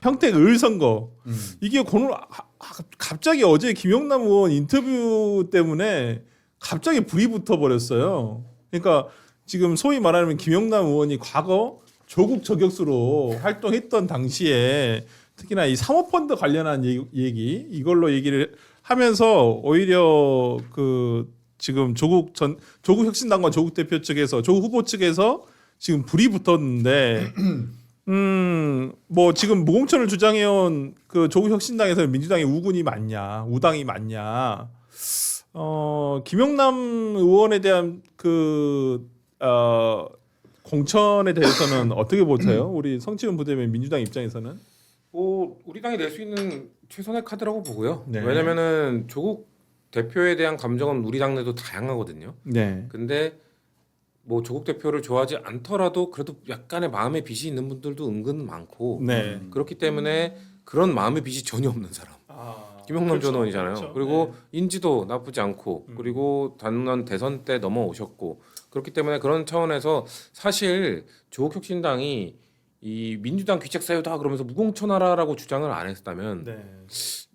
평택 을선거 이게 오늘 갑자기 어제 김영남 의원 인터뷰 때문에 갑자기 불이 붙어 버렸어요. 그러니까 지금 소위 말하면 김영남 의원이 과거 조국 저격수로 활동했던 당시에 특히나 이 사모펀드 관련한 얘기 이걸로 얘기를 하면서 오히려 그 지금 조국 혁신당과 조국 대표 측에서 조국 후보 측에서 지금 불이 붙었는데 뭐 지금 무공천을 주장해온 그 조국 혁신당에서는 민주당의 우군이 맞냐 우당이 맞냐 김영남 의원에 대한 그 공천에 대해서는 어떻게 보세요? 우리 성치훈 부대변인 민주당 입장에서는 뭐 우리 당이 낼 수 있는 최선의 카드라고 보고요. 네. 왜냐면은 조국 대표에 대한 감정은 우리 당내도 다양하거든요. 네. 근데 뭐 조국 대표를 좋아하지 않더라도 그래도 약간의 마음의 빚이 있는 분들도 은근 많고 네. 그렇기 때문에 그런 마음의 빚이 전혀 없는 사람. 김영남 전 의원이잖아요. 그렇죠. 그리고 네. 인지도 나쁘지 않고 그리고 단년 대선 때 넘어오셨고 그렇기 때문에 그런 차원에서 사실 조국혁신당이 이 민주당 귀책 사유다 그러면서 무공천하라라고 주장을 안 했다면 네.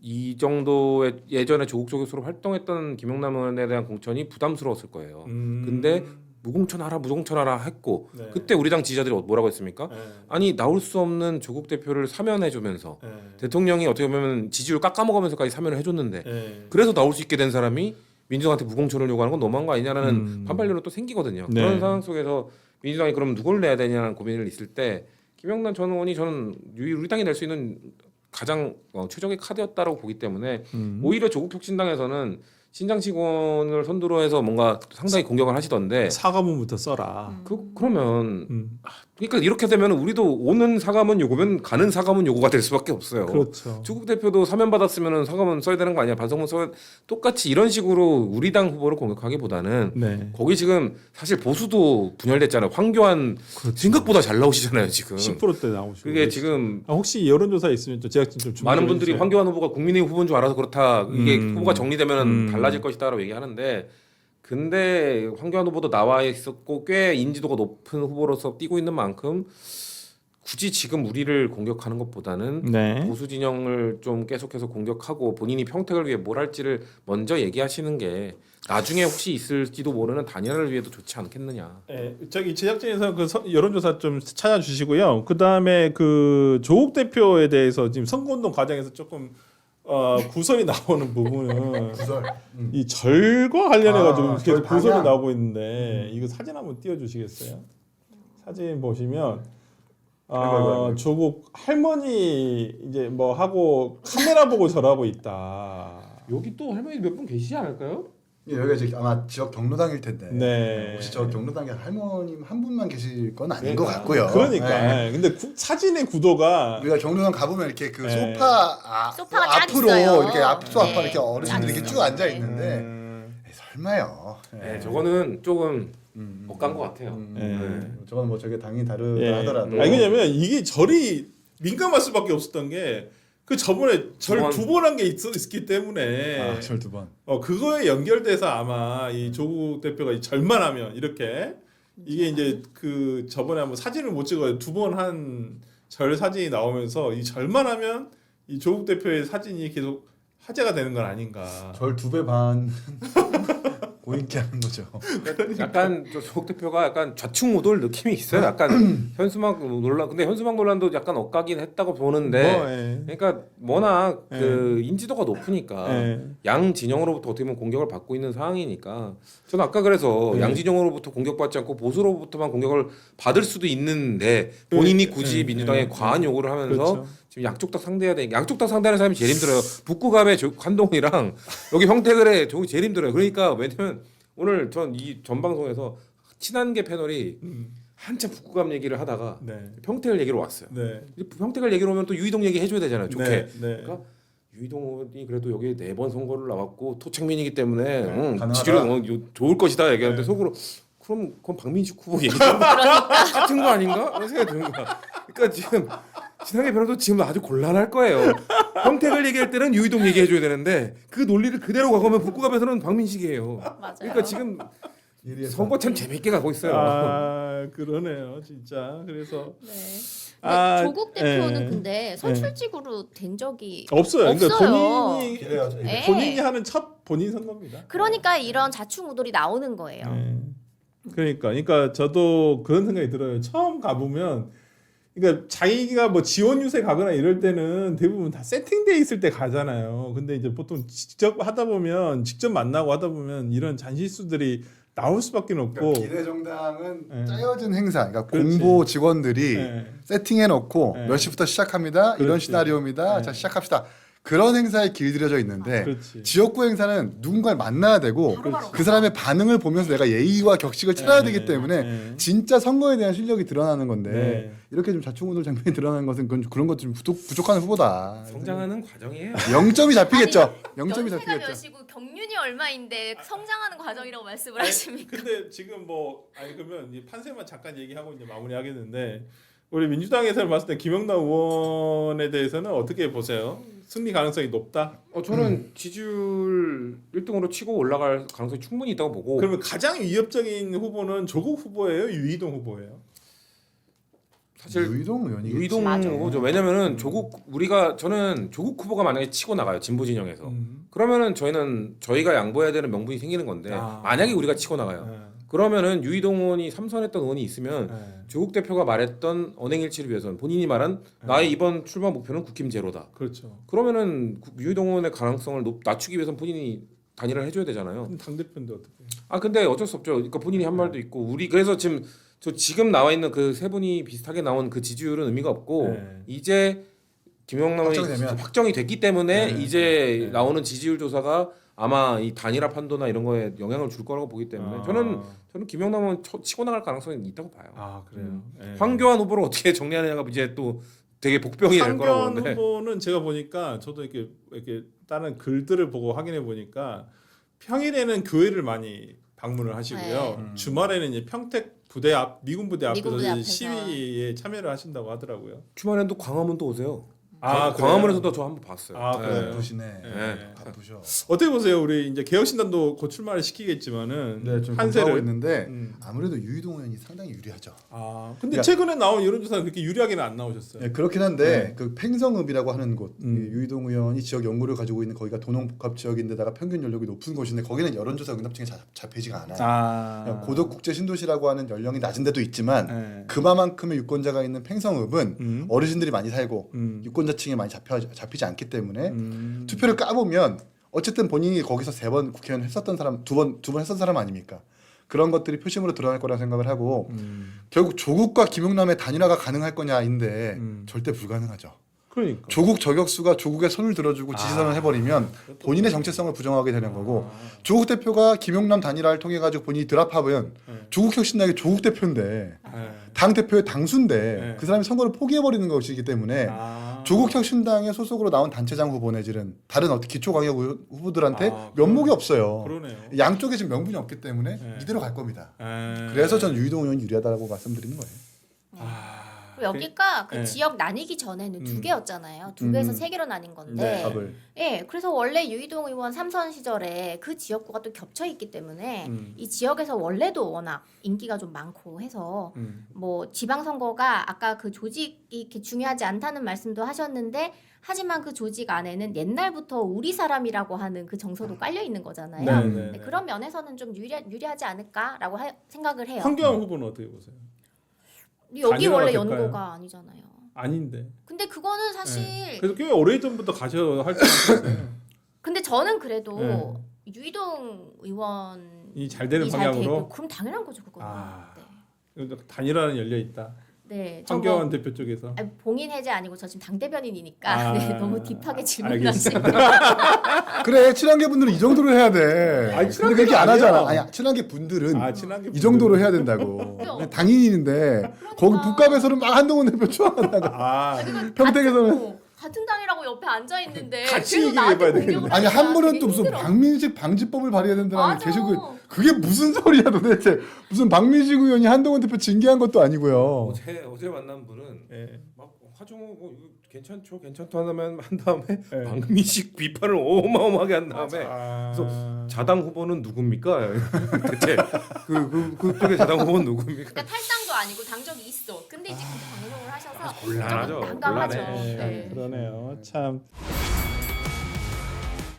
이 정도의 예전에 조국 저격수로 활동했던 김영남 의원에 대한 공천이 부담스러웠을 거예요. 근데 무공천하라 했고 네. 그때 우리 당 지지자들이 뭐라고 했습니까? 네. 아니 나올 수 없는 조국 대표를 사면해주면서 네. 대통령이 어떻게 보면 지지율 깎아먹으면서까지 사면을 해줬는데 네. 그래서 나올 수 있게 된 사람이 민주당한테 무공천을 요구하는 건 너무한 거 아니냐라는 반발론이 또 생기거든요. 네. 그런 상황 속에서 민주당이 그럼 누굴 내야 되냐는 고민을 있을 때 김영남 전 의원이 저는 우리 당이 낼 수 있는 가장 최적의 카드였다고 보기 때문에 오히려 조국혁신당에서는 신장직원을 선두로 해서 뭔가 상당히 공격을 하시던데 사과문부터 써라. 그러면 그러니까 이렇게 되면 우리도 오는 사과문 요구면 가는 사과문 요구가 될 수밖에 없어요. 그렇죠. 조국 대표도 사면 받았으면 사과문 써야 되는 거 아니야? 반성문 써야 똑같이 이런 식으로 우리 당 후보를 공격하기보다는 네. 거기 지금 사실 보수도 분열됐잖아요. 황교안 그렇죠. 생각보다 잘 나오시잖아요 지금. 10%대 나오시고. 그게 지금 혹시 여론조사 있으면 또 제작진 좀 준비해 많은 분들이 주세요. 황교안 후보가 국민의힘 후보인 줄 알아서 그렇다. 이게 후보가 정리되면 달라질 것이다라고 얘기하는데 근데 황교안 후보도 나와 있었고 꽤 인지도가 높은 후보로서 뛰고 있는 만큼 굳이 지금 우리를 공격하는 것보다는 네. 보수 진영을 좀 계속해서 공격하고 본인이 평택을 위해 뭘 할지를 먼저 얘기하시는 게 나중에 혹시 있을지도 모르는 단일화를 위해도 좋지 않겠느냐. 네, 저기 제작진에서 그 여론조사 좀 찾아주시고요. 그 다음에 그 조국 대표에 대해서 지금 선거운동 과정에서 조금 구설이 나오는 부분은 이 절과 관련해 가지고 계속 절 구설이 방향. 나오고 있는데 이거 사진 한번 띄워주시겠어요? 사진 보시면 조국 할머니 이제 뭐 하고 카메라 보고 절하고 있다. 여기 또 할머니 몇 분 계시지 않을까요? 예, 여기가 이제 아마 지역 경로당일 텐데 네. 혹시 저 경로당에 할머님 한 분만 계실 건 아닌 그러니까. 것 같고요. 그러니까 네. 근데 사진의 구도가 우리가 경로당 가보면 이렇게 그 네. 소파가 딱 앞으로 있어요. 이렇게 앞서 네. 앞으로 이렇게 어르신들이 이렇게 쭉 앉아 있는데 설마요. 네, 저거는 조금 억간 것 같아요. 저건 뭐 저게 당이 다르다 예. 하더라도 아니 왜냐면 이게 절이 민감할 수밖에 없었던 게 그 저번에 절 두 번 한 게 있기 때문에 절 두 번. 그거에 연결돼서 아마 이 조국 대표가 이 절만 하면 이렇게 이게 이제 그 저번에 한번 사진을 못 찍어요. 두 번 한 절 사진이 나오면서 이 절만 하면 이 조국 대표의 사진이 계속 화제가 되는 건 아닌가. 절 2배 반 고인기 하는 거죠. 약간 저 조국 대표가 약간 좌충우돌 느낌이 있어요. 약간 현수막 논란. 근데 현수막 논란도 약간 엇가긴 했다고 보는데. 그러니까 워낙 그 인지도가 높으니까 양 진영으로부터 어떻게 보면 공격을 받고 있는 상황이니까 저는 아까 그래서 양 진영으로부터 공격받지 않고 보수로부터만 공격을 받을 수도 있는데 본인이 굳이 민주당에 과한 요구를 하면서 그렇죠. 지금 양쪽 다 상대해야 돼. 양쪽 다 상대하는 사람이 제일 힘들어요. 북구갑의 한동훈이랑 여기 평택을의 조국이 제일 힘들어요. 그러니까 왜냐면 오늘 전 이 전 방송에서 친한계 패널이 한참 북구갑 얘기를 하다가 평택을 얘기로 왔어요. 평택을 얘기로 오면 또 유이동 얘기 해줘야 되잖아요. 좋게. 그러니까 유이동이 그래도 여기 4번 선거를 나왔고 토착민이기 때문에 지지율이 좋을 것이다 얘기하는데 속으로 그럼 그건 박민식 후보 얘기 같은 거 아닌가? 그런 생각이 드는 거야. 그러니까 지금 친한계 패널도 지금 아주 곤란할 거예요. 평택을 얘기할 때는 유이동 얘기해줘야 되는데 그 논리를 그대로 가보면 북구갑에서는 박민식이에요. 맞아요. 그러니까 지금 선거 참 재밌게 가고 있어요. 아 그러네요, 진짜. 그래서 네. 근데 조국 대표는 근데 선출직으로 된 적이 없어요. 그러니까 없어요. 본인이 그래요. 네. 본인이 하는 첫 본인 선거입니다. 그러니까 이런 자충우돌이 나오는 거예요. 네. 그러니까 저도 그런 생각이 들어요. 처음 가보면, 그러니까 자기가 뭐 지원 유세 가거나 이럴 때는 대부분 다 세팅돼 있을 때 가잖아요. 근데 이제 보통 직접 하다 보면, 직접 만나고 하다 보면 이런 잔실수들이 나올 수밖에 없고. 그러니까 비례정당은 네. 짜여진 행사, 그러니까 그렇지. 공보 직원들이 네. 세팅해 놓고 네. 몇 시부터 시작합니다. 이런 그렇지. 시나리오입니다. 네. 자 시작합시다. 그런 행사에 길들여져 있는데 그렇지. 지역구 행사는 누군가를 만나야 되고 바로바로 그 사람의 반응을 보면서 내가 예의와 격식을 찾아야 네. 되기 때문에 네. 진짜 선거에 대한 실력이 드러나는 건데 네. 이렇게 좀 자충우돌 장면이 드러나는 것은 그런 것좀 부족한 후보다. 성장하는 과정이에요. 0점이 잡히겠죠. 아니, 0점이 연세가 잡히겠죠. 몇이고 경륜이 얼마인데 성장하는 과정이라고 말씀을 하십니까? 근데 지금 뭐 그러면 이 판세만 잠깐 얘기하고 이제 마무리하겠는데, 우리 민주당에서 봤을 때 김영남 의원에 대해서는 어떻게 보세요? 승리 가능성이 높다? 저는 지지율 1등으로 치고 올라갈 가능성이 충분히 있다고 보고. 그러면 가장 위협적인 후보는 조국 후보예요, 유이동 후보예요? 사실 유이동 의원이 유이동 맞아. 후보죠. 왜냐면은 저는 조국 후보가 만약에 치고 나가요, 진보 진영에서. 그러면은 저희가 양보해야 되는 명분이 생기는 건데, 아. 만약에 우리가 치고 나가요. 네. 그러면은 유이동 의원이 삼선했던 의원이 있으면 네. 조국 대표가 말했던 언행일치를 위해서는 본인이 말한 나의 이번 출마 목표는 국힘 제로다. 그렇죠. 그러면은 유이동 의원의 가능성을 낮추기 위해서는 본인이 단일화를 해줘야 되잖아요. 당 대표인데 어떻게? 근데 어쩔 수 없죠. 그러니까 본인이 한 말도 있고 그래서 지금 나와 있는 그 세 분이 비슷하게 나온 그 지지율은 의미가 없고, 네. 이제 김영남이 확정되면. 확정이 됐기 때문에 네. 이제 네. 나오는 지지율 조사가 아마 이 단일화 판도나 이런 거에 영향을 줄 거라고 보기 때문에 저는 김영남은 치고 나갈 가능성이 있다고 봐요. 그래요. 네. 황교안 후보를 어떻게 정리하느냐가 이제 또 되게 복병이 될 거라고 황교안 보는데. 후보는 제가 보니까 저도 이렇게 다른 글들을 보고 확인해 보니까 평일에는 교회를 많이 방문을 하시고요. 네. 주말에는 이제 평택 미군 부대 미군 부대 앞에서 앞에서. 시위에 참여를 하신다고 하더라고요. 주말에는 또 광화문도 오세요. 그래요? 광화문에서도 저 한번 봤어요. 그래요? 바쁘시네. 네. 바쁘셔. 어떻게 보세요? 우리 이제 개혁신당도 곧 출마를 시키겠지만은 네, 좀 판세를 검토하고 있는데 음. 아무래도 유이동 의원이 상당히 유리하죠. 근데 그러니까- 최근에 나온 여론조사는 그렇게 유리하게는 안 나오셨어요. 네, 그렇긴 한데 그 팽성읍이라고 하는 곳, 이 유이동 의원이 지역 연구를 가지고 있는 거기가 도농복합 지역인데다가 평균 연령이 높은 곳인데 거기는 여론조사 응답층이 잡히지가 않아요. 그냥 고덕 국제 신도시라고 하는 연령이 낮은 데도 있지만 네. 그만큼의 유권자가 있는 팽성읍은 음. 어르신들이 많이 살고 음. 유권자층이 많이 잡히지 않기 때문에 음. 투표를 까보면 어쨌든 본인이 거기서 3번 국회의원 했었던 사람, 두 번 했었던 사람 아닙니까? 그런 것들이 표심으로 드러날 거라는 생각을 하고 결국 조국과 김용남의 단일화가 가능할 거냐인데 절대 불가능하죠. 그러니까. 조국 저격수가 조국의 손을 들어주고 지지선을 해버리면 본인의 정체성을 부정하게 되는 거고, 조국 대표가 김용남 단일화를 통해 가지고 본인이 드랍하면 조국 혁신당의 조국 대표인데 당 대표의 당수인데 네. 그 사람이 선거를 포기해버리는 것이기 때문에 조국 혁신당의 소속으로 나온 단체장 후보 내지는 다른 어떤 기초광역 후보들한테 면목이 없어요. 그러네요. 양쪽에 지금 명분이 없기 때문에 네. 이대로 갈 겁니다. 네. 그래서 저는 유이동 의원이 유리하다고 말씀드리는 거예요. 그리고 여기가 그 네. 지역 나뉘기 전에는 두 개였잖아요. 두 개에서 세 개로 나뉜 건데. 답을. 예, 그래서 원래 유이동 의원 3선 시절에 그 지역구가 또 겹쳐 있기 때문에 이 지역에서 원래도 워낙 인기가 좀 많고 해서 뭐 지방선거가 아까 그 조직이 이렇게 중요하지 않다는 말씀도 하셨는데, 하지만 그 조직 안에는 옛날부터 우리 사람이라고 하는 그 정서도 깔려 있는 거잖아요. 네, 네, 네, 네. 그런 면에서는 좀 유리하지 않을까라고 생각을 해요. 황교안 후보는 어떻게 보세요? 여기 원래 단일화가 될까요? 연고가 아니잖아요. 아닌데. 근데 그거는 사실 그래서 꽤 오래전부터 가셔 할 줄 근데 저는 그래도 네. 유이동 의원이 이 잘 되는 잘 방향으로 되고, 그럼 당연한 거죠 그거는. 단일화는 열려 있다. 네, 황교안 대표 쪽에서. 아니, 봉인 해제 아니고 저 지금 당 대변인이니까 네, 너무 딥하게 질문하시고. 그래, 친한계 분들은 이 정도로 해야 돼. 아니, 근데 그렇게 안 친한계가 하잖아. 아니에요. 아니, 친한계 분들은 친한계 이 정도로 해야 된다고. 그냥 당인인데 거기 북갑에서는 막 한동훈 대표 추앙한다고. 평택에서는 같은 당이라고 옆에 앉아 있는데 같이 계속 얘기를 나한테 해봐야 공격을 되겠네. 아니 하니까 한 분은 되게 또 무슨 힘들어. 박민식 방지법을 발의해야 된다는 맞아. 계속 그게 무슨 소리야 도대체. 무슨 박민식 의원이 한동훈 대표 징계한 것도 아니고요. 어제 만난 분은 예. 막 화종호 뭐 이거 괜찮죠 하면 한 다음에 예. 박민식 비판을 어마어마하게 한 다음에 아. 그래서 자당 후보는 누굽니까? 대체 그쪽에 자당 후보는 누굽니까? 그러니까 탈당도 아니고 당적이 있어. 근데 이제 그 방송을 하셔서 곤란하죠. 조금 난감하죠. 네, 네. 그러네요. 참